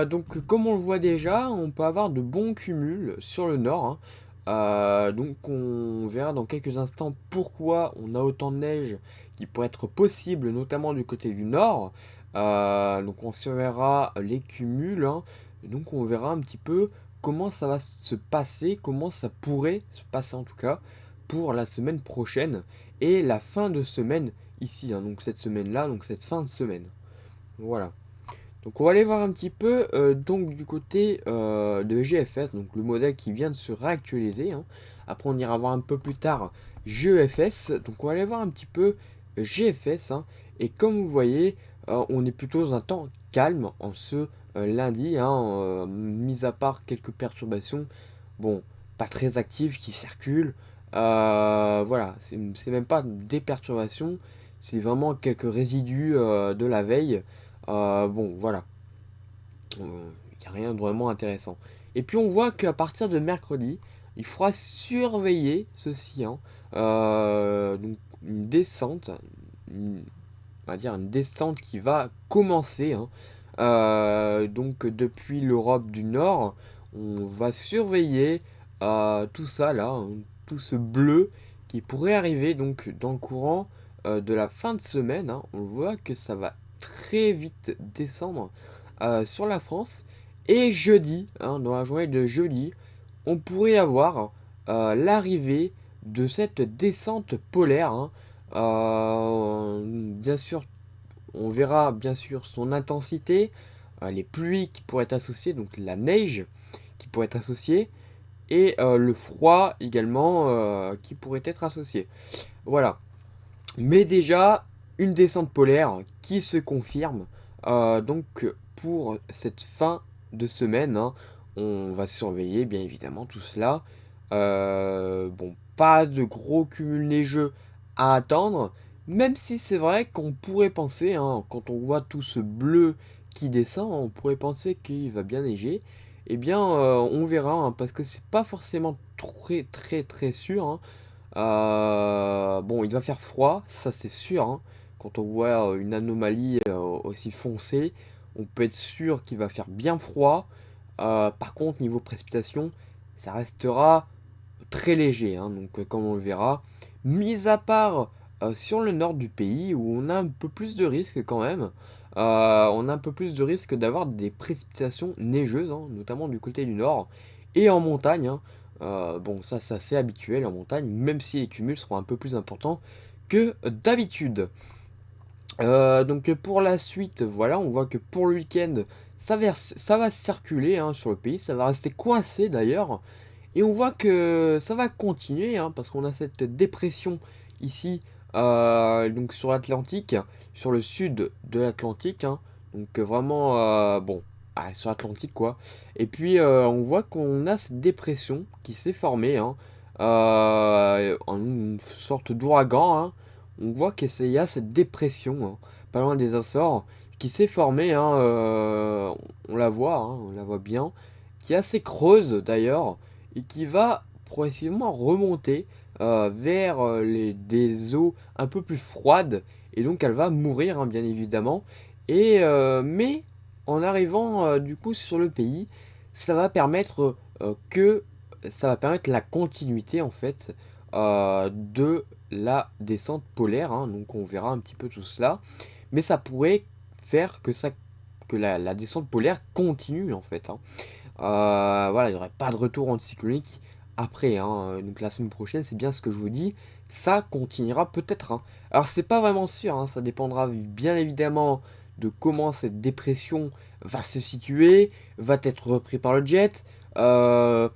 Donc comme on le voit déjà, on peut avoir de bons cumuls sur le nord, hein. Donc on verra dans quelques instants pourquoi on a autant de neige qui pourrait être possible, notamment du côté du nord. Donc on surveillera les cumuls, hein. Et donc on verra un petit peu comment ça va se passer, comment ça pourrait se passer en tout cas pour la semaine prochaine et la fin de semaine ici, hein. Donc cette semaine-là, donc cette fin de semaine. Voilà. Donc on va aller voir un petit peu donc du côté de GFS, donc le modèle qui vient de se réactualiser, hein. Après on ira voir un peu plus tard GEFS, donc on va aller voir un petit peu GFS, hein. Et comme vous voyez, on est plutôt dans un temps calme en ce lundi, hein, mis à part quelques perturbations, bon, pas très actives qui circulent. Voilà, c'est même pas des perturbations, c'est vraiment quelques résidus de la veille. Bon, voilà. Il n'y a rien de vraiment intéressant. Et puis on voit qu'à partir de mercredi, il faudra surveiller ceci, hein. Donc une descente, on va dire une descente qui va commencer, hein. Donc depuis l'Europe du Nord, on va surveiller tout ça là, hein, tout ce bleu qui pourrait arriver donc dans le courant de la fin de semaine, hein. On voit que ça va très vite descendre sur la France. Et jeudi, hein, dans la journée de jeudi, on pourrait avoir l'arrivée de cette descente polaire, hein. Bien sûr, on verra bien sûr son intensité, les pluies qui pourraient être associées, donc la neige qui pourrait être associée, et le froid également qui pourrait être associé. Voilà. Mais déjà, une descente polaire qui se confirme. Donc pour cette fin de semaine, hein, on va surveiller bien évidemment tout cela. Bon, pas de gros cumul neigeux à attendre, même si c'est vrai qu'on pourrait penser, hein, quand on voit tout ce bleu qui descend, on pourrait penser qu'il va bien neiger. Eh bien, on verra, hein, parce que c'est pas forcément très sûr, hein. Bon, il va faire froid, ça c'est sûr, hein. Quand on voit une anomalie aussi foncée, on peut être sûr qu'il va faire bien froid. Par contre, niveau précipitation, ça restera très léger, hein, donc comme on le verra. Mis à part sur le nord du pays, où on a un peu plus de risques quand même. On a un peu plus de risques d'avoir des précipitations neigeuses, hein, notamment du côté du nord. Et en montagne, hein. Bon, ça c'est assez habituel en montagne, même si les cumuls seront un peu plus importants que d'habitude. Donc pour la suite, voilà, on voit que pour le week-end, ça va circuler, hein, sur le pays, ça va rester coincé d'ailleurs. Et on voit que ça va continuer, hein, parce qu'on a cette dépression ici, donc sur l'Atlantique, sur le sud de l'Atlantique, hein. Donc vraiment, bon, sur l'Atlantique quoi. Et puis on voit qu'on a cette dépression qui s'est formée, hein, en une sorte d'ouragan, hein. On voit qu'il y a cette dépression, hein, pas loin des Açores, qui s'est formée, hein, on la voit, hein, on la voit bien, qui est assez creuse d'ailleurs et qui va progressivement remonter vers des eaux un peu plus froides et donc elle va mourir, hein, bien évidemment. Et mais en arrivant du coup sur le pays, ça va permettre que ça va permettre la continuité en fait de la descente polaire, hein. Donc on verra un petit peu tout cela, mais ça pourrait faire que la descente polaire continue en fait, hein. Voilà, il n'y aurait pas de retour anticyclonique après, hein. Donc la semaine prochaine, c'est bien ce que je vous dis, ça continuera peut-être, hein. Alors c'est pas vraiment sûr, hein, ça dépendra bien évidemment de comment cette dépression va se situer, va être repris par le jet, voilà,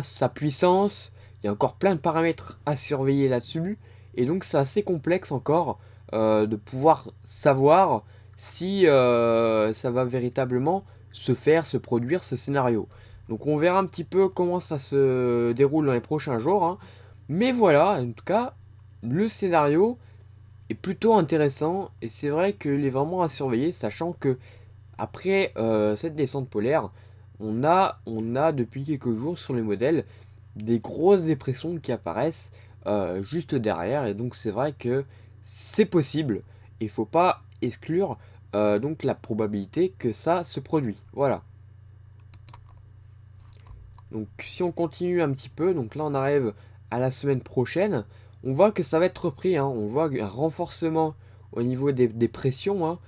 sa puissance, il y a encore plein de paramètres à surveiller là-dessus, et donc c'est assez complexe encore de pouvoir savoir si ça va véritablement se faire, se produire ce scénario. Donc on verra un petit peu comment ça se déroule dans les prochains jours, hein. Mais voilà, en tout cas, le scénario est plutôt intéressant, et c'est vrai qu'il est vraiment à surveiller, sachant que après cette descente polaire, on a depuis quelques jours sur les modèles des grosses dépressions qui apparaissent juste derrière. Et donc c'est vrai que c'est possible. Il ne faut pas exclure donc la probabilité que ça se produit. Voilà. Donc si on continue un petit peu, donc là on arrive à la semaine prochaine, on voit que ça va être repris, hein. On voit un renforcement au niveau des pressions, hein.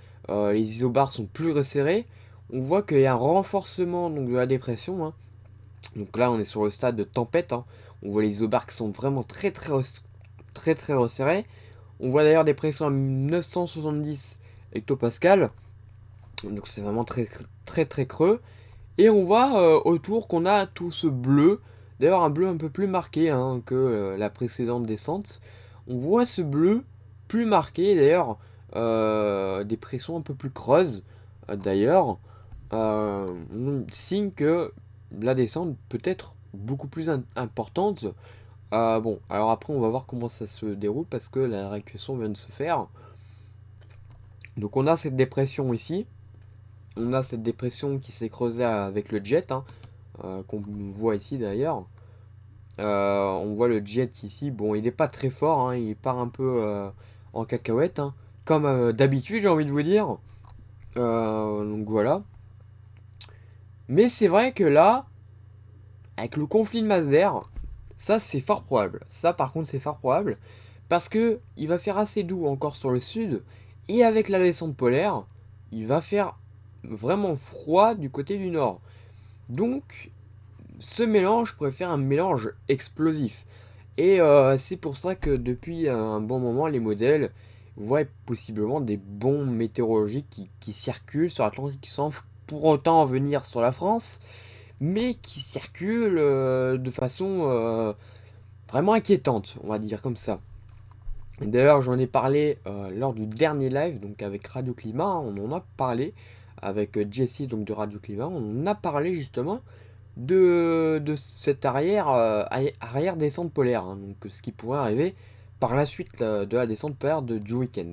Les isobars sont plus resserrés. On voit qu'il y a un renforcement donc, de la dépression, hein. Donc là on est sur le stade de tempête, hein. On voit les isobars qui sont vraiment très resserrés. On voit d'ailleurs des pressions à 970 hectopascales. Donc c'est vraiment très creux. Et on voit autour qu'on a tout ce bleu. D'ailleurs un bleu un peu plus marqué hein, que la précédente descente. On voit ce bleu plus marqué. D'ailleurs des pressions un peu plus creuses. D'ailleurs signe que la descente peut être beaucoup plus importante. Bon, alors après on va voir comment ça se déroule parce que la récupération vient de se faire. Donc on a cette dépression ici. On a cette dépression qui s'est creusée avec le jet, hein, qu'on voit ici d'ailleurs. On voit le jet ici. Bon, il n'est pas très fort, hein, il part un peu en cacahuète, hein, comme d'habitude, j'ai envie de vous dire. Donc voilà. Mais c'est vrai que là, avec le conflit de masse d'air, ça c'est fort probable. Ça par contre c'est fort probable. Parce que il va faire assez doux encore sur le sud. Et avec la descente polaire, il va faire vraiment froid du côté du nord. Donc ce mélange pourrait faire un mélange explosif. Et c'est pour ça que depuis un bon moment, les modèles voient possiblement des bombes météorologiques qui circulent sur l'Atlantique sans pour autant venir sur la France, mais qui circulent de façon vraiment inquiétante, on va dire comme ça. D'ailleurs, j'en ai parlé lors du dernier live, donc avec Radio Climat, hein, on en a parlé avec Jesse donc de Radio Climat, on en a parlé justement de cette arrière descente polaire, hein, donc ce qui pourrait arriver par la suite de la descente polaire du week-end.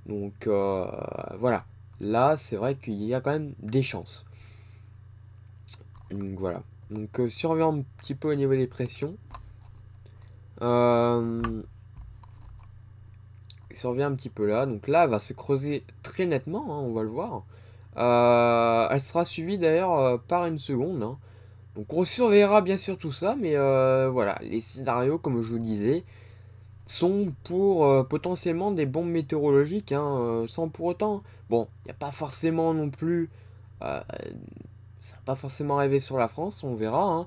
Donc voilà, là c'est vrai qu'il y a quand même des chances. Donc voilà. Donc si on revient un petit peu au niveau des pressions, si on revient un petit peu là, donc là elle va se creuser très nettement, hein, on va le voir. Elle sera suivie d'ailleurs par une seconde, hein. Donc on surveillera bien sûr tout ça, mais voilà, les scénarios, comme je vous le disais, sont pour potentiellement des bombes météorologiques, hein, sans pour autant. Bon, il n'y a pas forcément non plus. Ça va pas forcément arriver sur la France, on verra, hein.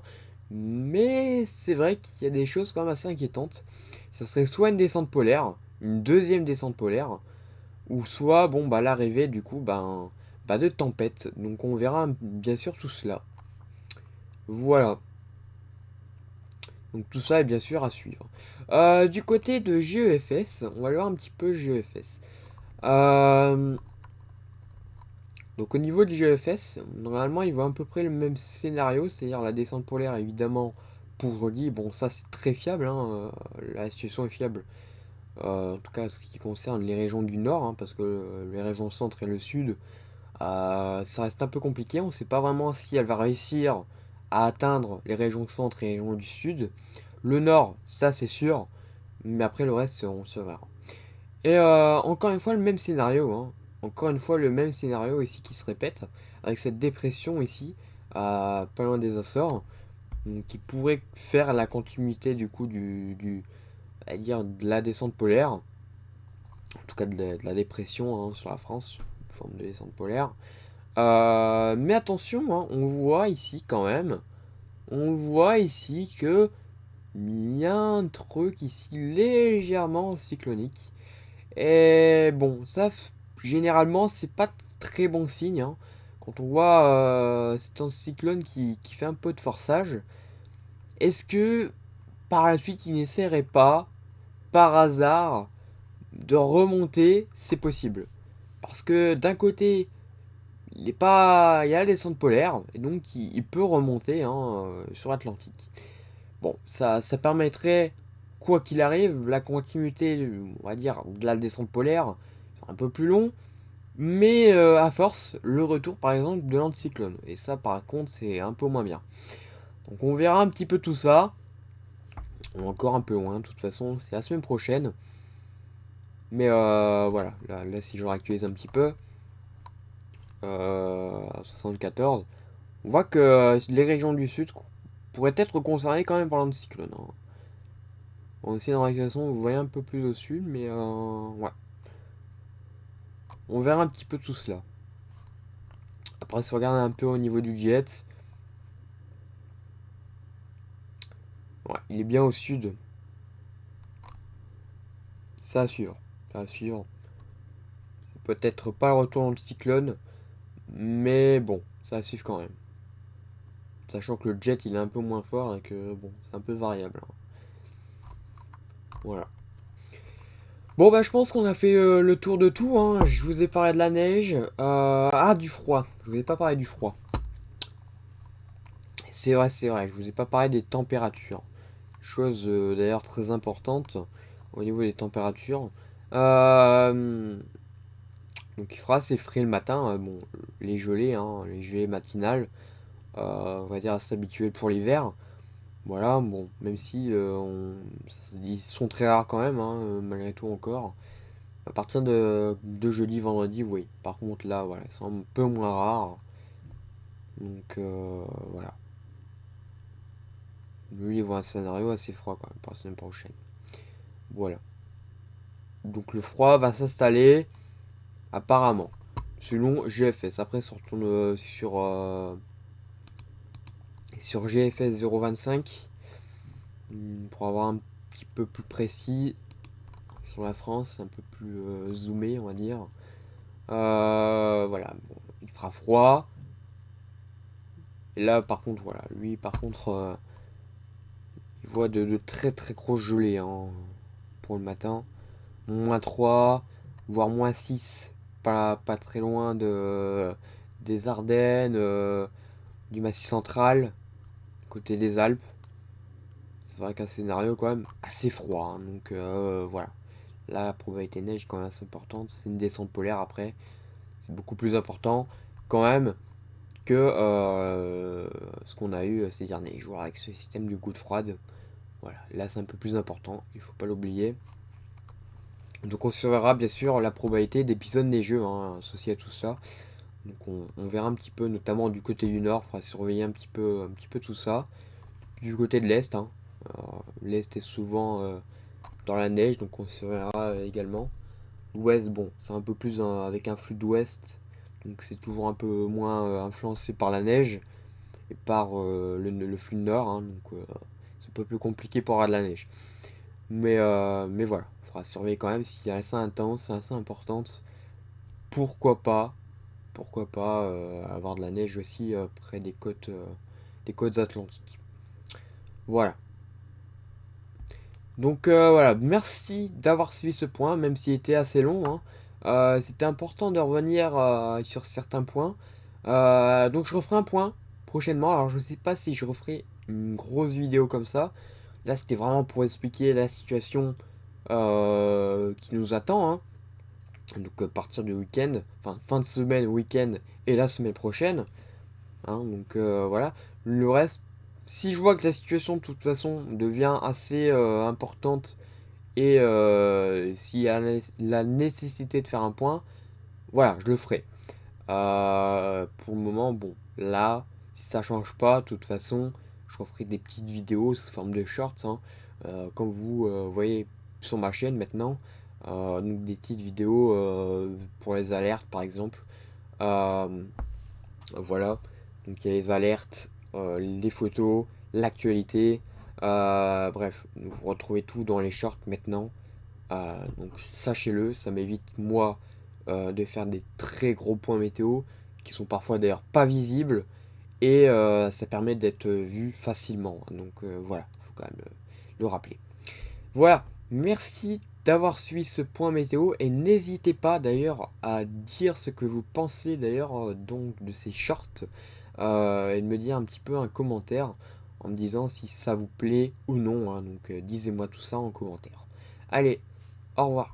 Mais c'est vrai qu'il y a des choses quand même assez inquiétantes. Ça serait soit une descente polaire, une deuxième descente polaire, ou soit, bon, bah l'arrivée du coup, de tempête. Donc on verra bien sûr tout cela. Voilà. Donc tout ça est bien sûr à suivre. Du côté de GEFS, on va voir un petit peu GEFS. Donc au niveau du GEFS, normalement il voit à peu près le même scénario, c'est-à-dire la descente polaire évidemment pour vendredi. Bon ça c'est très fiable, hein, la situation est fiable. En tout cas ce qui concerne les régions du nord, hein, parce que les régions centre et le sud, ça reste un peu compliqué. On ne sait pas vraiment si elle va réussir à atteindre les régions centre et les régions du sud. Le nord, ça c'est sûr, mais après le reste, on se verra. Et encore une fois, le même scénario, hein. Encore une fois, le même scénario ici qui se répète, avec cette dépression ici, pas loin des Açores, donc, qui pourrait faire la continuité du coup à dire, de la descente polaire, en tout cas de la dépression hein, sur la France, une forme de descente polaire. Mais attention, hein, on voit ici quand même, on voit ici que il y a un truc ici légèrement cyclonique. Et bon, ça, généralement, c'est pas très bon signe, hein. Quand on voit c'est un cyclone qui fait un peu de forçage, est-ce que par la suite, il n'essaierait pas, par hasard, de remonter? C'est possible. Parce que d'un côté, il est pas, il y a la descente polaire, et donc il peut remonter hein, sur l'Atlantique. Bon, ça permettrait, quoi qu'il arrive, la continuité, on va dire, de la descente polaire, un peu plus long, mais à force, le retour par exemple de l'anticyclone. Et ça, par contre, c'est un peu moins bien. Donc on verra un petit peu tout ça. On est encore un peu loin, de toute façon, c'est la semaine prochaine. Mais voilà, là si je réactualise un petit peu. à 74. On voit que les régions du sud pourraient être concernées quand même par l'anticyclone, hein. On essaie d'organisation, vous voyez un peu plus au sud, mais ouais. On verra un petit peu tout cela. Après, si on regarde un peu au niveau du jet, ouais, il est bien au sud. Ça à suivre. Ça à suivre. Peut-être pas le retour dans le cyclone, mais bon, ça à suivre quand même. Sachant que le jet il est un peu moins fort et que bon, c'est un peu variable, hein. Voilà. Bon bah je pense qu'on a fait le tour de tout, hein. Je vous ai parlé de la neige. Ah, du froid. Je vous ai pas parlé du froid. C'est vrai, je vous ai pas parlé des températures. Chose d'ailleurs très importante au niveau des températures. Donc il fera assez frais le matin, bon, les gelées, hein, les gelées matinales, on va dire assez habituelles pour l'hiver. Voilà, bon, même si ils sont très rares quand même, hein, malgré tout encore. À partir de jeudi, vendredi, oui. Par contre là, voilà, ils sont un peu moins rares. Donc voilà. Lui, il voit un scénario assez froid quand même pour la semaine prochaine. Voilà. Donc le froid va s'installer apparemment, selon GFS. Après, on retourne sur GFS 0,25 pour avoir un petit peu plus précis sur la France, un peu plus zoomé, on va dire. Voilà, bon, il fera froid. Et là, par contre, voilà, lui, par contre, il voit de très très grosses gelées, hein, pour le matin. -3, voire -6, pas très loin des Ardennes, du Massif central, côté des Alpes. C'est vrai qu'un scénario quand même assez froid, hein, donc voilà. La probabilité de neige est quand même assez importante. C'est une descente polaire après. C'est beaucoup plus important quand même que ce qu'on a eu ces derniers jours avec ce système de gouttes froides. Voilà, là c'est un peu plus important, il faut pas l'oublier. Donc on surveillera bien sûr la probabilité d'épisodes neigeux, hein, associés à tout ça. Donc on verra un petit peu, notamment du côté du nord, il faudra surveiller un petit peu tout ça. Du côté de l'est, hein. L'est est souvent dans la neige, donc on surveillera également. L'ouest, bon, c'est un peu plus avec un flux d'ouest, donc c'est toujours un peu moins influencé par la neige et par le flux nord, hein, donc c'est un peu plus compliqué pour avoir de la neige. Mais voilà, il faudra surveiller quand même, si est assez intense, assez importante. Pourquoi pas, avoir de la neige aussi près des côtes atlantiques. Voilà. Donc voilà, merci d'avoir suivi ce point, même s'il était assez long, hein. C'était important de revenir sur certains points. Donc je referai un point prochainement. Alors je sais pas si je referai une grosse vidéo comme ça. Là c'était vraiment pour expliquer la situation qui nous attend, hein. Donc à partir du week-end, enfin fin de semaine, week-end et la semaine prochaine, hein. Donc voilà. Le reste, si je vois que la situation de toute façon devient assez importante et s'il y a la nécessité de faire un point, voilà, je le ferai. Pour le moment, bon, là, si ça change pas, de toute façon, je referai des petites vidéos sous forme de shorts, hein, comme vous voyez sur ma chaîne maintenant. Donc des petites vidéos pour les alertes, par exemple. Euh, voilà, donc il y a les alertes, les photos, l'actualité. Bref, vous retrouvez tout dans les shorts maintenant. Donc sachez-le, ça m'évite moi de faire des très gros points météo qui sont parfois d'ailleurs pas visibles et ça permet d'être vu facilement. Donc voilà, il faut quand même le rappeler. Voilà, merci d'avoir suivi ce point météo et n'hésitez pas d'ailleurs à dire ce que vous pensez d'ailleurs donc de ces shorts et de me dire un petit peu un commentaire en me disant si ça vous plaît ou non, hein. Donc disez-moi tout ça en commentaire. Allez, au revoir.